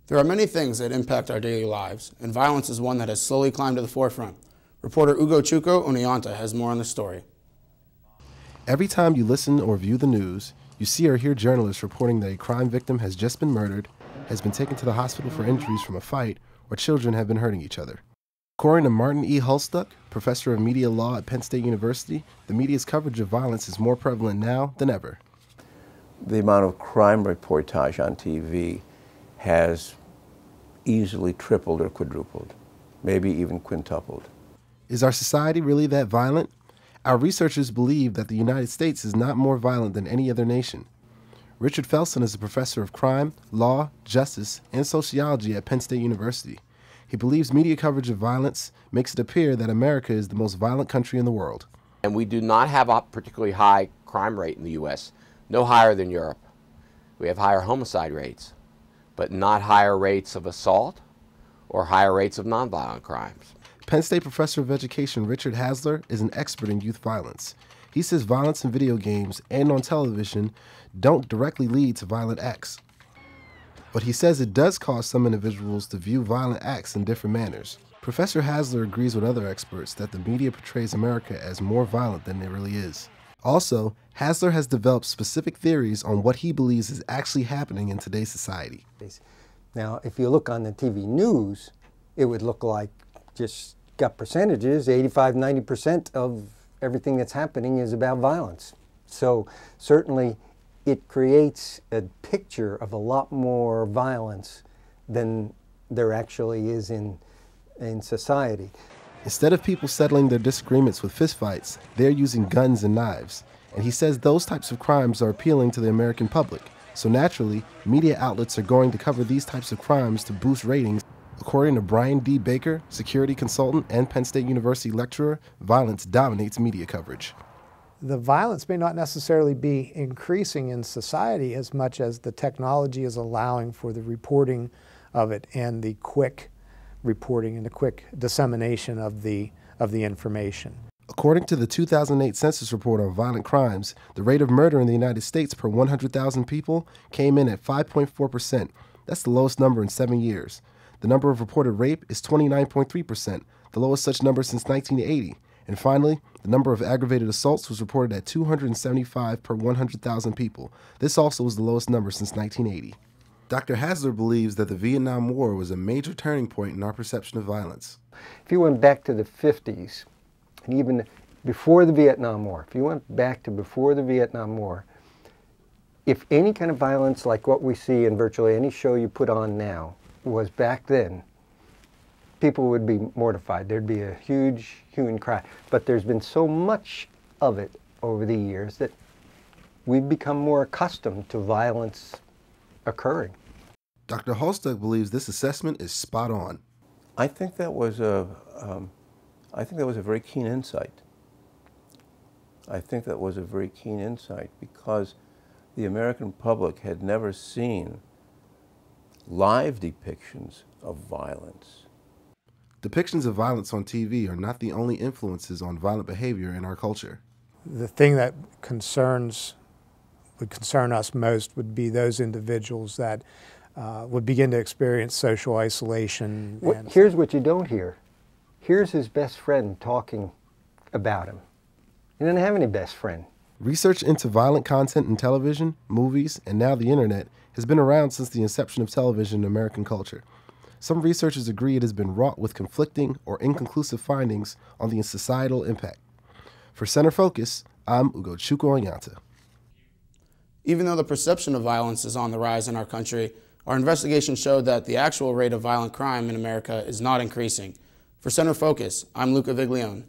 There are many things that impact our daily lives, and violence is one that has slowly climbed to the forefront. Reporter Ugochukwu Onuanta has more on the story. Every time you listen or view the news, you see or hear journalists reporting that a crime victim has just been murdered, has been taken to the hospital for injuries from a fight, or children have been hurting each other. According to Martin E. Hulstuck, professor of media law at Penn State University, the media's coverage of violence is more prevalent now than ever. The amount of crime reportage on TV has easily tripled or quadrupled, maybe even quintupled. Is our society really that violent? Our researchers believe that the United States is not more violent than any other nation. Richard Felson is a professor of crime, law, justice, and sociology at Penn State University. He believes media coverage of violence makes it appear that America is the most violent country in the world. And we do not have a particularly high crime rate in the U.S., no higher than Europe. We have higher homicide rates, but not higher rates of assault or higher rates of nonviolent crimes. Penn State professor of education Richard Hasler is an expert in youth violence. He says violence in video games and on television don't directly lead to violent acts. But he says it does cause some individuals to view violent acts in different manners. Professor Hasler agrees with other experts that the media portrays America as more violent than it really is. Also, Hasler has developed specific theories on what he believes is actually happening in today's society. Now, if you look on the TV news, it would look like just got percentages, 85, 90% of everything that's happening is about violence. So certainly it creates a picture of a lot more violence than there actually is in society. Instead of people settling their disagreements with fistfights, they're using guns and knives. And he says those types of crimes are appealing to the American public. So naturally, media outlets are going to cover these types of crimes to boost ratings. According to Brian D. Baker, security consultant and Penn State University lecturer, violence dominates media coverage. The violence may not necessarily be increasing in society as much as the technology is allowing for the reporting of it and the quick reporting and the quick dissemination of the information. According to the 2008 Census Report on Violent Crimes, the rate of murder in the United States per 100,000 people came in at 5.4%. That's the lowest number in 7 years. The number of reported rape is 29.3%, the lowest such number since 1980. And finally, the number of aggravated assaults was reported at 275 per 100,000 people. This also was the lowest number since 1980. Dr. Hasler believes that the Vietnam War was a major turning point in our perception of violence. If you went back to the 50s, and even before the Vietnam War, if you went back to before the Vietnam War, if any kind of violence like what we see in virtually any show you put on now was back then, people would be mortified. There'd be a huge hue and cry. But there's been so much of it over the years that we've become more accustomed to violence occurring. Dr. Hulstuck believes this assessment is spot on. I think that was a very keen insight. I think that was a very keen insight because the American public had never seen live depictions of violence. Depictions of violence on TV are not the only influences on violent behavior in our culture. The thing that would concern us most would be those individuals that would begin to experience social isolation. Here's what you don't hear. Here's his best friend talking about him. He didn't have any best friend. Research into violent content in television, movies, and now the internet has been around since the inception of television in American culture. Some researchers agree it has been wrought with conflicting or inconclusive findings on the societal impact. For Center Focus, I'm Ugochukwu Onuanta. Even though the perception of violence is on the rise in our country, our investigation showed that the actual rate of violent crime in America is not increasing. For Center Focus, I'm Luca Viglione.